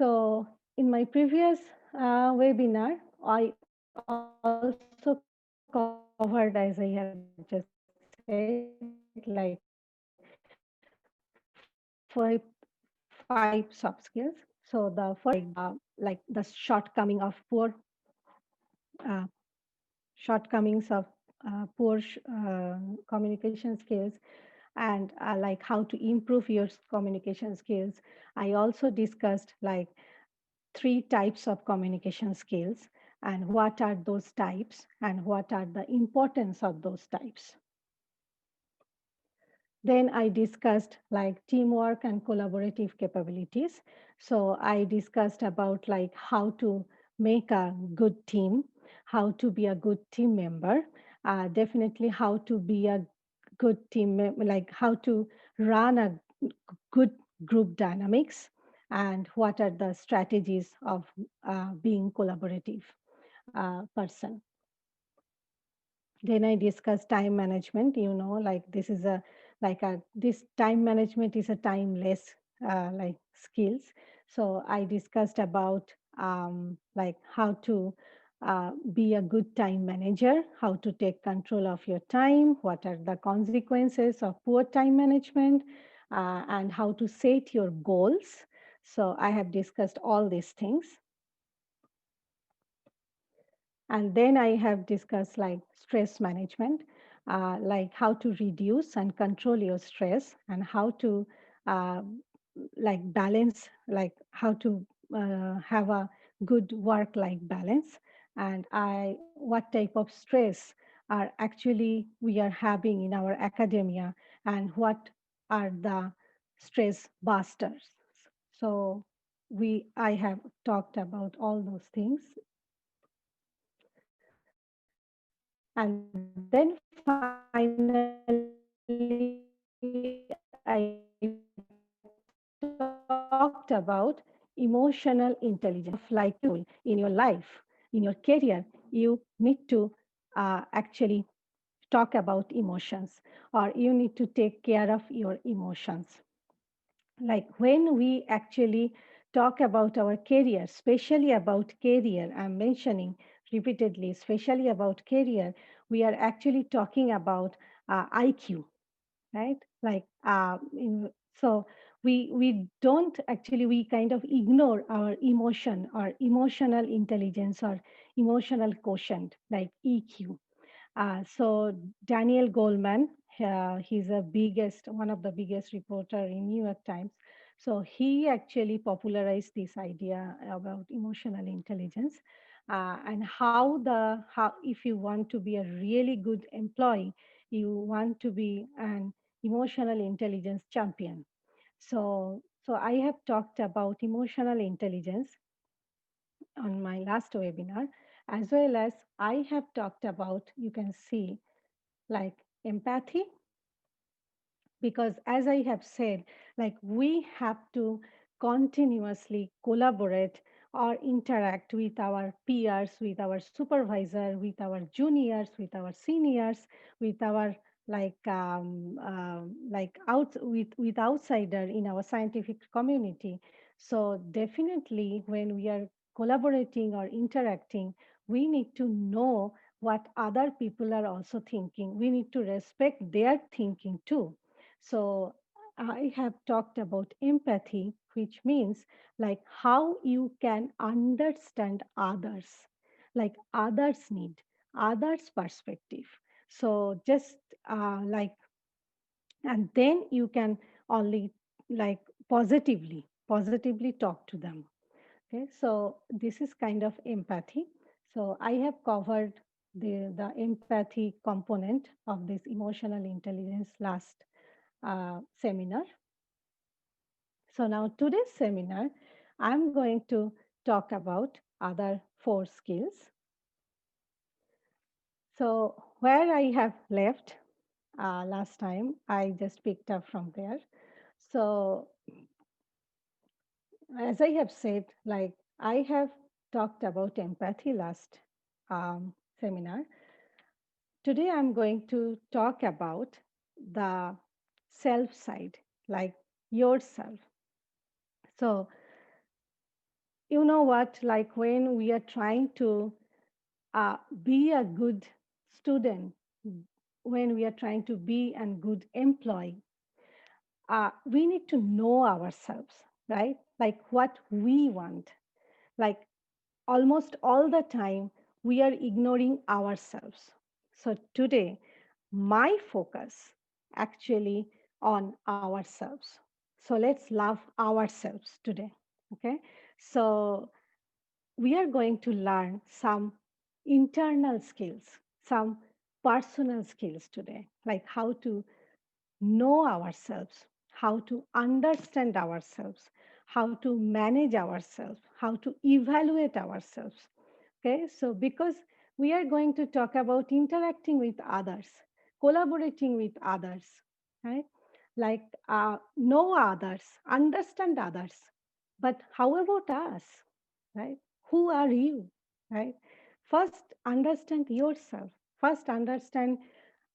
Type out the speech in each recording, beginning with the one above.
So in my previous webinar, I also covered, as I have just said, like five soft skills. So the first one is like the uh, shortcomings of poor communication skills, and like how to improve your communication skills. I also discussed like three types of communication skills and what are those types and what are the importance of those types. Then I discussed like teamwork and collaborative capabilities. So I discussed about like how to make a good team, how to be a good team member, definitely how to be a good like how to run a good group dynamics, and what are the strategies of being collaborative person. Then I discussed time management. Like this is a like a this time management is a timeless like skills. So I discussed about like how to be a good time manager, how to take control of your time, what are the consequences of poor time management, and how to set your goals. So I have discussed all these things. And then I have discussed like stress management, like how to reduce and control your stress, and how to uh, like balance, like how to have a good work-life balance, and what type of stress are actually we are having in our academia, and what are the stress busters. So I have talked about all those things. And then finally, I talked about emotional intelligence. Like tool in your life, in your career, you need to actually talk about emotions, or you need to take care of your emotions. Like when we actually talk about our career, especially about career, I'm mentioning repeatedly, especially about career, we are actually talking about IQ, right? Like so we don't actually, we kind of ignore our emotion or emotional intelligence or emotional quotient, like EQ. So Daniel Goleman, he's a biggest, one of the biggest reporter in New York Times. So he actually popularized this idea about emotional intelligence, and how if you want to be a really good employee, you want to be an emotional intelligence champion. So I have talked about emotional intelligence on my last webinar, as well as I have talked about, you can see, like empathy, because as I have said, like we have to continuously collaborate or interact with our peers, with our supervisor, with our juniors, with our seniors, with our like out with outsider in our scientific community. So definitely when we are collaborating or interacting, we need to know what other people are also thinking. We need to respect their thinking too. So I have talked about empathy, which means like how you can understand others, like others' need, others' perspective. So just like, and then you can only like positively talk to them. Okay, so this is kind of empathy. So I have covered the empathy component of this emotional intelligence last seminar. So now today's seminar, I'm going to talk about other four skills. So where I have left last time, I just picked up from there. So as I have said, like I have talked about empathy last seminar. Today I'm going to talk about the self side, like yourself. So you know what, like when we are trying to be a good student, when we are trying to be a good employee, we need to know ourselves, right? Like what we want. Like almost all the time, we are ignoring ourselves. So today, my focus actually on ourselves. So let's love ourselves today. Okay. So we are going to learn some internal skills, some personal skills today, like how to know ourselves, how to understand ourselves, how to manage ourselves, how to evaluate ourselves. Okay, so because we are going to talk about interacting with others, collaborating with others, right? Like know others, understand others. But how about us, right? Who are you, right? First, understand yourself. First, understand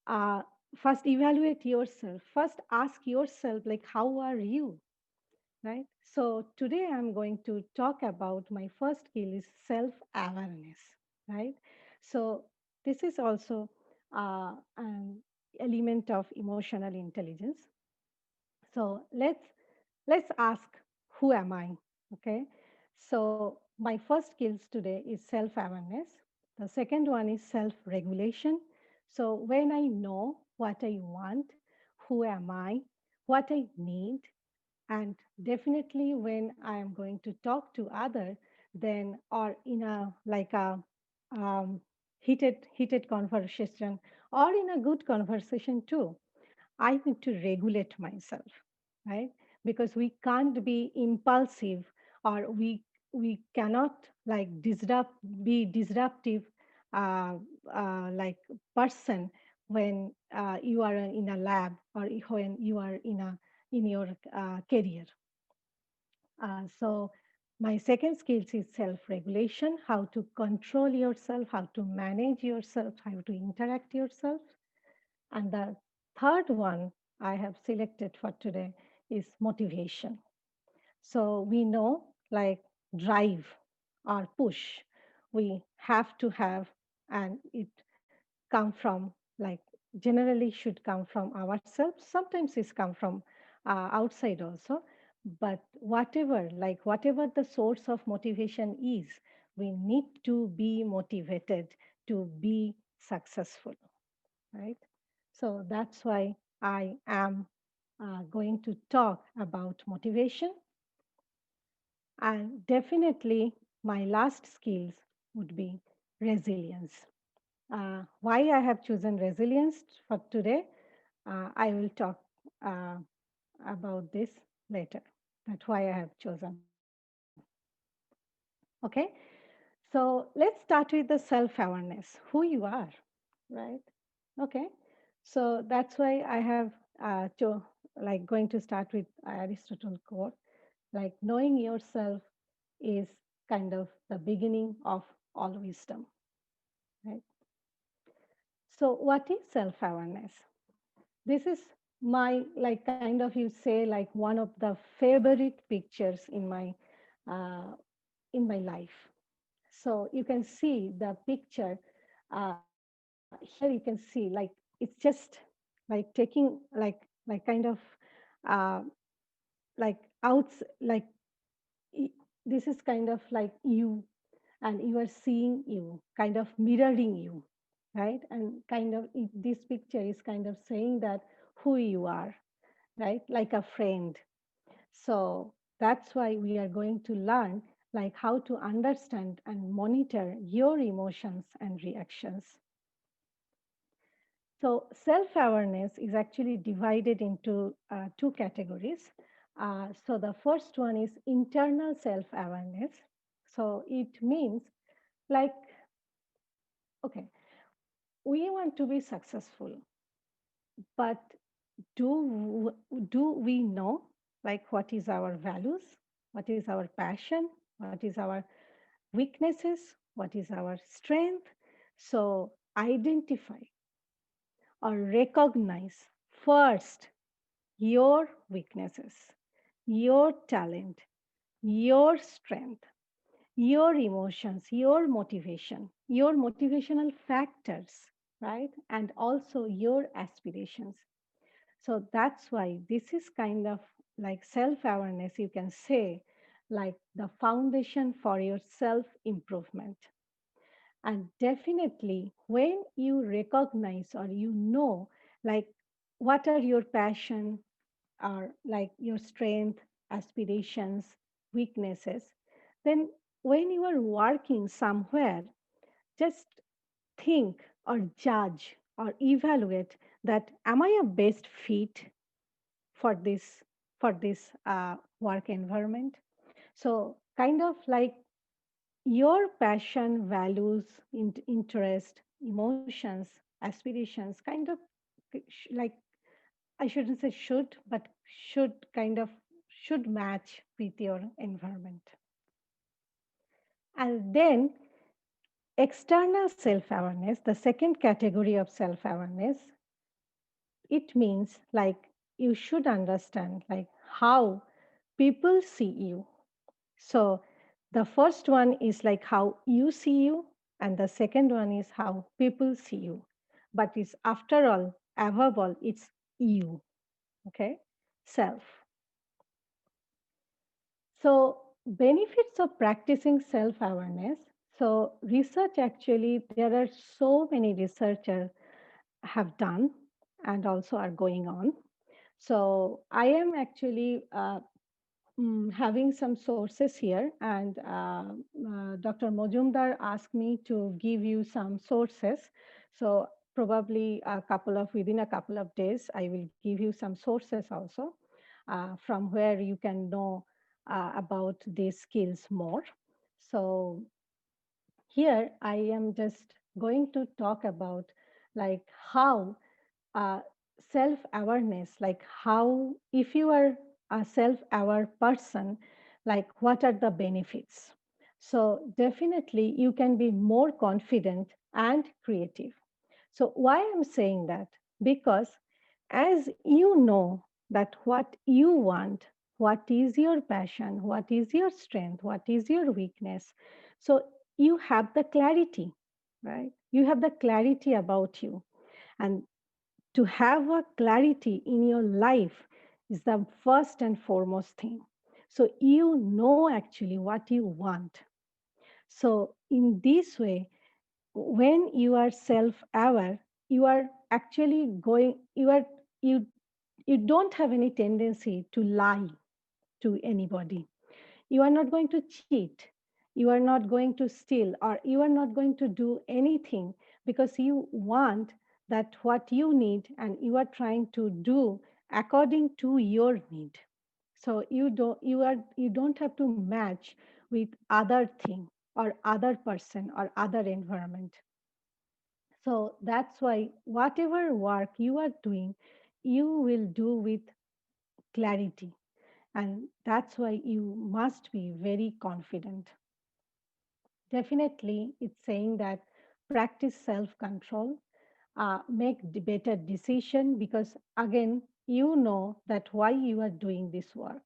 uh, first evaluate yourself, first ask yourself like how are you, right? So today I'm going to talk about my first skill is self awareness, right? So this is also an element of emotional intelligence. So let's ask, who am I? Okay, so my first skills today is self awareness. The second one is self regulation. So when I know what I want, who am I, what I need, and definitely when I am going to talk to other, then or in a like a um, heated conversation or in a good conversation too, I need to regulate myself, right? Because we can't be impulsive, or we cannot like be disruptive, uh, like person when you are in a lab, or when you are in your career. So my second skills is self-regulation, how to control yourself, how to manage yourself, how to interact yourself. And the third one I have selected for today is motivation. So we know like drive or push, we have to have, and it come from like generally should come from ourselves. Sometimes it's come from outside also. But whatever, like whatever the source of motivation is, we need to be motivated to be successful, right? So that's why I am going to talk about motivation. And definitely, my last skills would be resilience. Why I have chosen resilience for today, I will talk uh, about this later. That's why I have chosen. Okay, so let's start with the self awareness, who you are, right? Okay, so that's why I have like going to start with Aristotle quote, like knowing yourself is kind of the beginning of all wisdom, right? So what is self awareness? This is my like kind of, you say, like one of the favorite pictures uh, in my life. So you can see the picture here. You can see like it's just like taking like kind of uh, like outs like i- this is kind of like you, and you are seeing you, kind of mirroring you, right? And kind of this picture is kind of saying that who you are, right? Like a friend. So that's why we are going to learn like how to understand and monitor your emotions and reactions. So self-awareness is actually divided into two categories. So the first one is internal self-awareness. So it means like, okay, we want to be successful, but do we know like what is our values, what is our passion, what is our weaknesses, what is our strength? So identify or recognize first your weaknesses, your talent, your strength. your emotions, your motivation, your motivational factors, right? And also your aspirations. So that's why this is kind of like self awareness, you can say, like the foundation for your self improvement. And definitely, when you recognize or you know, like, what are your passion or like your strength, aspirations, weaknesses, then when you are working somewhere, just think or judge or evaluate that am I a best fit for this work environment. So kind of like your passion, values, interest, emotions, aspirations kind of like, I shouldn't say should, but should kind of should match with your environment. And then external self-awareness, the second category of self-awareness, it means like you should understand like how people see you. So the first one is like how you see you, and the second one is how people see you. But it's after all, above all, it's you, okay? Self. So benefits of practicing self-awareness. So research actually, there are so many researchers have done and also are going on. So I am actually having some sources here, and Dr. Mojumdar asked me to give you some sources. So probably within a couple of days, I will give you some sources also from where you can know about these skills more. So here I am just going to talk about like how uh, self awareness, like how, if you are a self aware person, like what are the benefits. So definitely you can be more confident and creative. So why I'm saying that, because as you know that what you want, what is your passion, what is your strength, what is your weakness, so you have the clarity, right? You have the clarity about you. And to have a clarity in your life is the first and foremost thing. So you know actually what you want. So in this way, when you are self aware, you are actually going, you you don't have any tendency to lie to anybody. You are not going to cheat, you are not going to steal, or you are not going to do anything, because you want that what you need, and you are trying to do according to your need. So you don't have to match with other thing or other person or other environment. So that's why whatever work you are doing, you will do with clarity. And that's why you must be very confident. Definitely, it's saying that practice self control, make the better decision, because again, you know that why you are doing this work.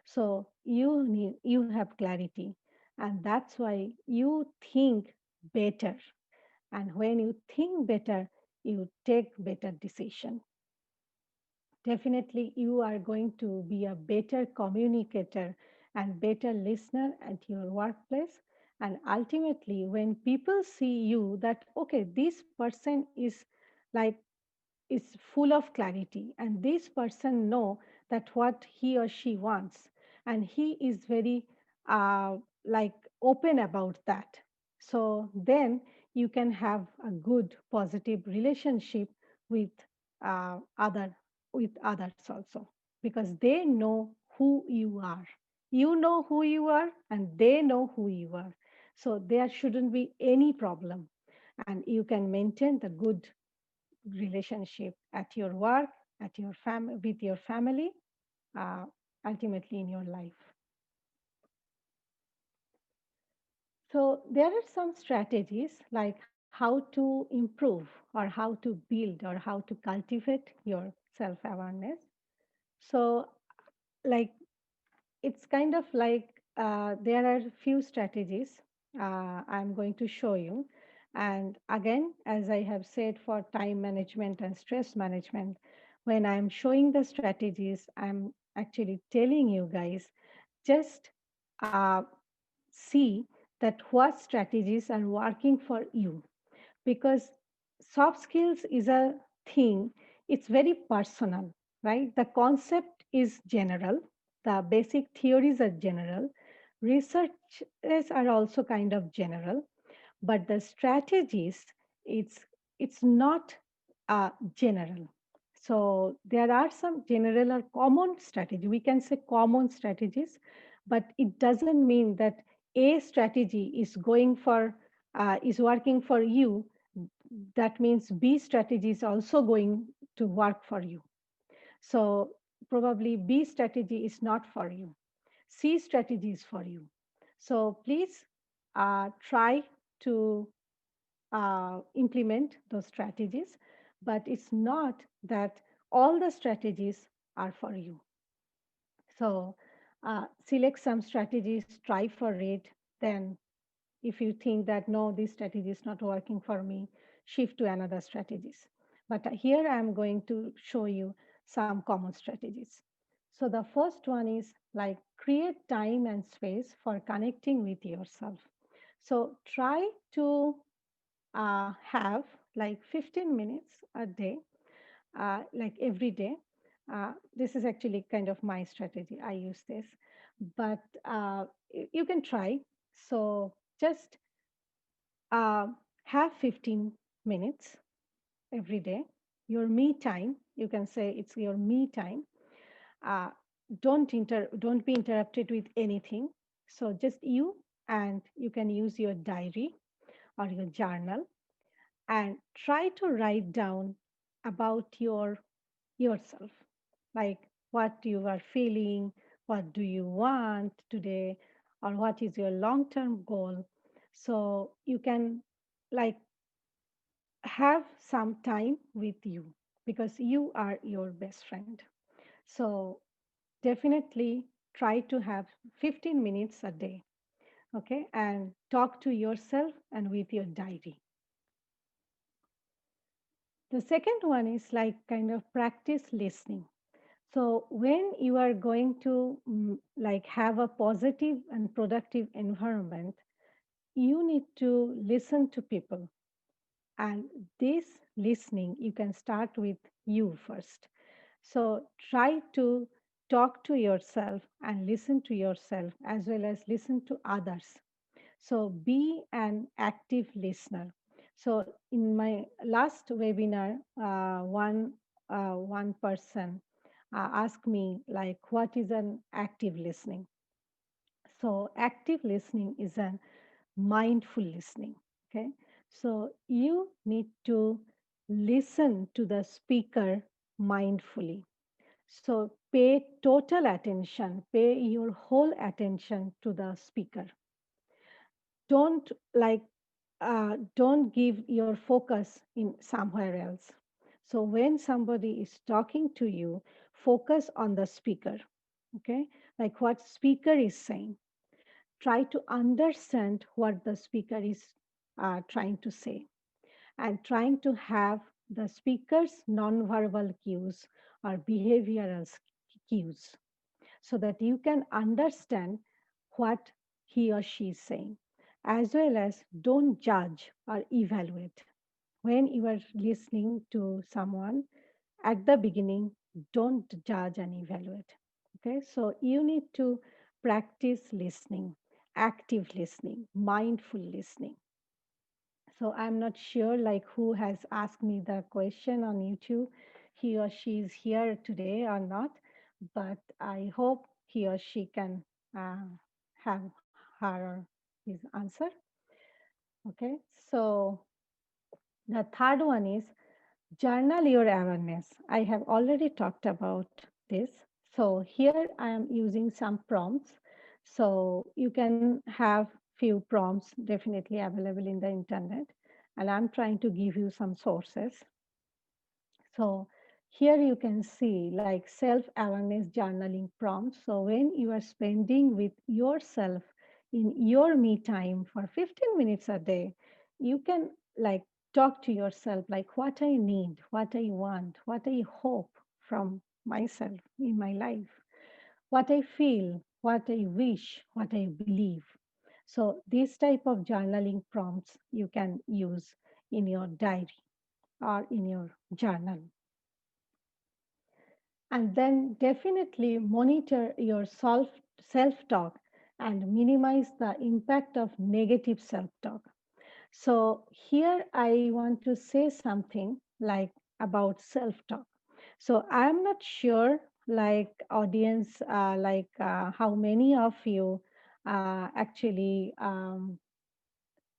So you have clarity, and that's why you think better. And when you think better, you take better decision. Definitely, you are going to be a better communicator and better listener at your workplace. And ultimately, when people see you that, okay, this person is full of clarity, and this person know that what he or she wants, and he is very uh, like open about that, so then you can have a good positive relationship with other with others also, because they know who you are, you know who you are, and they know who you are. So there shouldn't be any problem, and you can maintain the good relationship at your work, at your with your family, uh, ultimately in your life. So there are some strategies like how to improve or how to build or how to cultivate your self-awareness. So like it's kind of like there are few strategies I'm going to show you. And again, as I have said, for time management and stress management, when I'm showing the strategies, I'm actually telling you guys just uh, see that what strategies are working for you, because soft skills is a thing, it's very personal, right? The concept is general, the basic theories are general, researches are also kind of general, but the strategies, it's it's not general. So there are some general or common strategy, we can say common strategies, but it doesn't mean that a strategy is going for is working for you, that means B strategy is also going to work for you. So probably B strategy is not for you. C strategy is for you. So please try to implement those strategies, but it's not that all the strategies are for you. So select some strategies, try for it. Then if you think that no, this strategy is not working for me, shift to another strategies. But here I'm going to show you some common strategies. So the first one is like create time and space for connecting with yourself. So try to have like 15 minutes a day, like every day. This is actually kind of my strategy. I use this, but you can try. So just uh, have 15 minutes every day, your me time. You can say it's your me time. Uh, don't be interrupted with anything. So just you, and you can use your diary or your journal and try to write down about yourself, like what you are feeling, what do you want today, or what is your long term goal. So you can like have some time with you, because you are your best friend. So definitely try to have 15 minutes a day, okay, and talk to yourself and with your diary. The second one is like kind of practice listening. So when you are going to like have a positive and productive environment, you need to listen to people. And this listening, you can start with you first. So try to talk to yourself and listen to yourself as well as listen to others. So be an active listener. So in my last webinar, one person asked me like, what is an active listening? So active listening is an mindful listening. Okay. So you need to listen to the speaker mindfully. So pay total attention, pay your whole attention to the speaker. Don't like don't give your focus in somewhere else. So when somebody is talking to you, focus on the speaker. Okay, like what speaker is saying. Try to understand what the speaker is trying to say, and trying to have the speaker's nonverbal cues or behavioral cues, so that you can understand what he or she is saying, as well as don't judge or evaluate. When you are listening to someone at the beginning, don't judge and evaluate. Okay, so you need to practice listening, active listening, mindful listening. So I'm not sure like who has asked me the question on YouTube, he or she is here today or not, but I hope he or she can uh, have her or his answer. Okay, so the third one is journal your awareness. I have already talked about this. So here I am using some prompts. So you can have few prompts definitely available in the internet. And I'm trying to give you some sources. So Here you can see like self-awareness journaling prompts. So when you are spending with yourself in your me time for 15 minutes a day, you can like talk to yourself like what I need, what I want, what I hope from myself in my life, what I feel, what I wish, what I believe. So this type of journaling prompts you can use in your diary or in your journal. And then definitely monitor your self talk and minimize the impact of negative self talk. So here I want to say something like about self talk. So I'm not sure like audience how many of you actually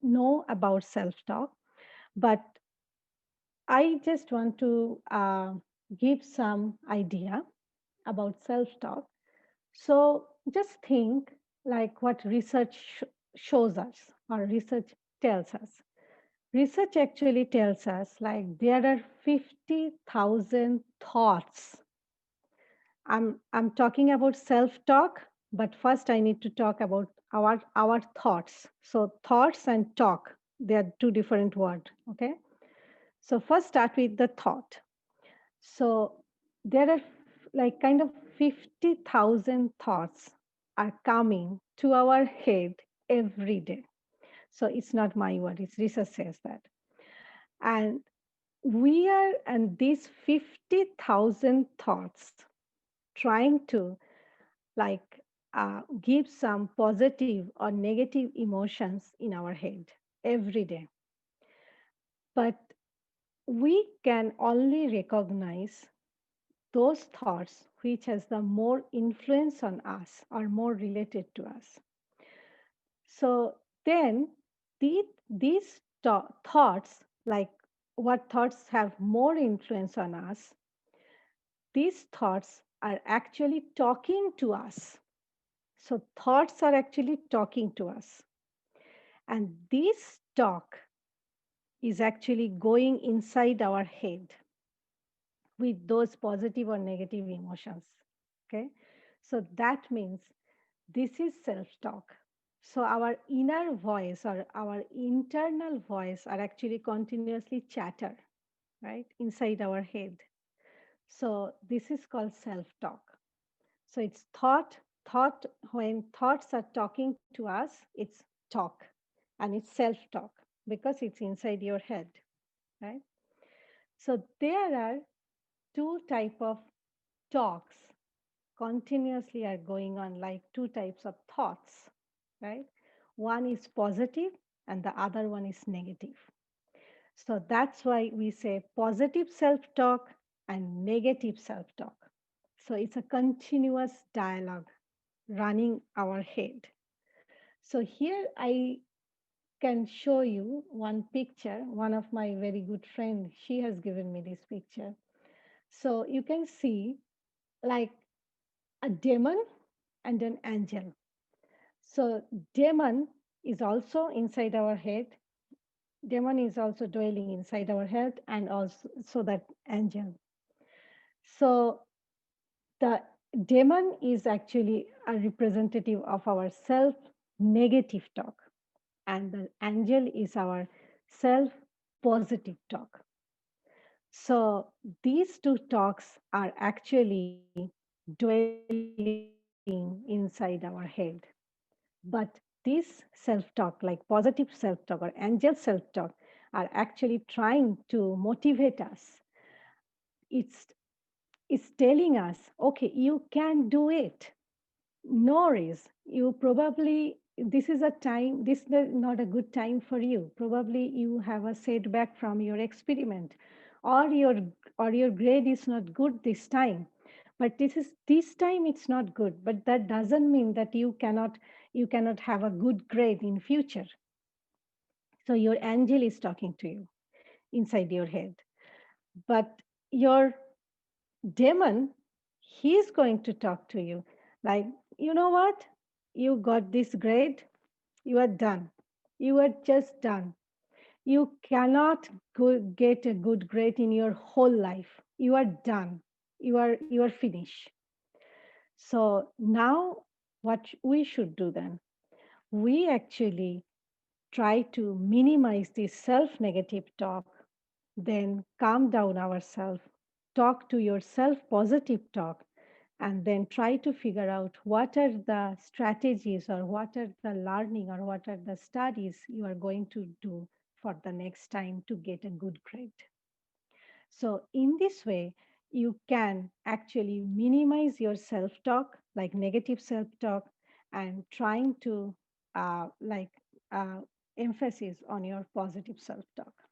know about self talk, but I just want to give some idea about self talk. So just think like what research shows us or research tells us. Research actually tells us like there are 50,000 thoughts. I'm talking about self-talk, but first I need to talk about our thoughts. So thoughts and talk, they are two different words. Okay. So first start with the thought. So there are like kind of 50,000 thoughts are coming to our head every day. So it's not my word, it's research says that. And we are, and these 50,000 thoughts trying to like give some positive or negative emotions in our head every day. But we can only recognize those thoughts which has the more influence on us or more related to us. So then these thoughts, like what thoughts have more influence on us, these thoughts are actually talking to us. So thoughts are actually talking to us. And this talk is actually going inside our head with those positive or negative emotions. Okay. So that means this is self talk. So our inner voice or our internal voice are actually continuously chatter, right, inside our head. So this is called self talk. So it's thought, when thoughts are talking to us, it's talk and it's self talk because it's inside your head, right? So there are two type of talks continuously are going on, like two types of thoughts, right? One is positive and the other one is negative. So that's why we say positive self talk and negative self talk. So it's a continuous dialogue running our head. So here I can show you one picture. One of my very good friend, she has given me this picture. So you can see like a demon and an angel. So demon is also inside our head. Demon is also dwelling inside our head, and also so that angel. So the demon is actually a representative of our self negative talk, and the angel is our self positive talk. So these two talks are actually dwelling inside our head. But this self talk, like positive self talk or angel self talk, are actually trying to motivate us. It's, it's telling us, okay, you can do it. No worries. You probably, this is a time, this is not a good time for you. Probably you have a setback from your experiment, or your grade is not good this time. But this time it's not good. But that doesn't mean that you cannot have a good grade in future. So your angel is talking to you inside your head. But your demon, he's going to talk to you like, you know what? You got this grade, you are done. You are just done. You cannot get a good grade in your whole life. you are done. You are finished. So now what we should do then? We actually try to minimize this self negative talk, then calm down ourselves, talk to your self positive talk, and then try to figure out what are the strategies or what are the learning or what are the studies you are going to do for the next time to get a good grade. So, in this way, you can actually minimize your self talk, like negative self talk, and trying to like uh, emphasis on your positive self talk.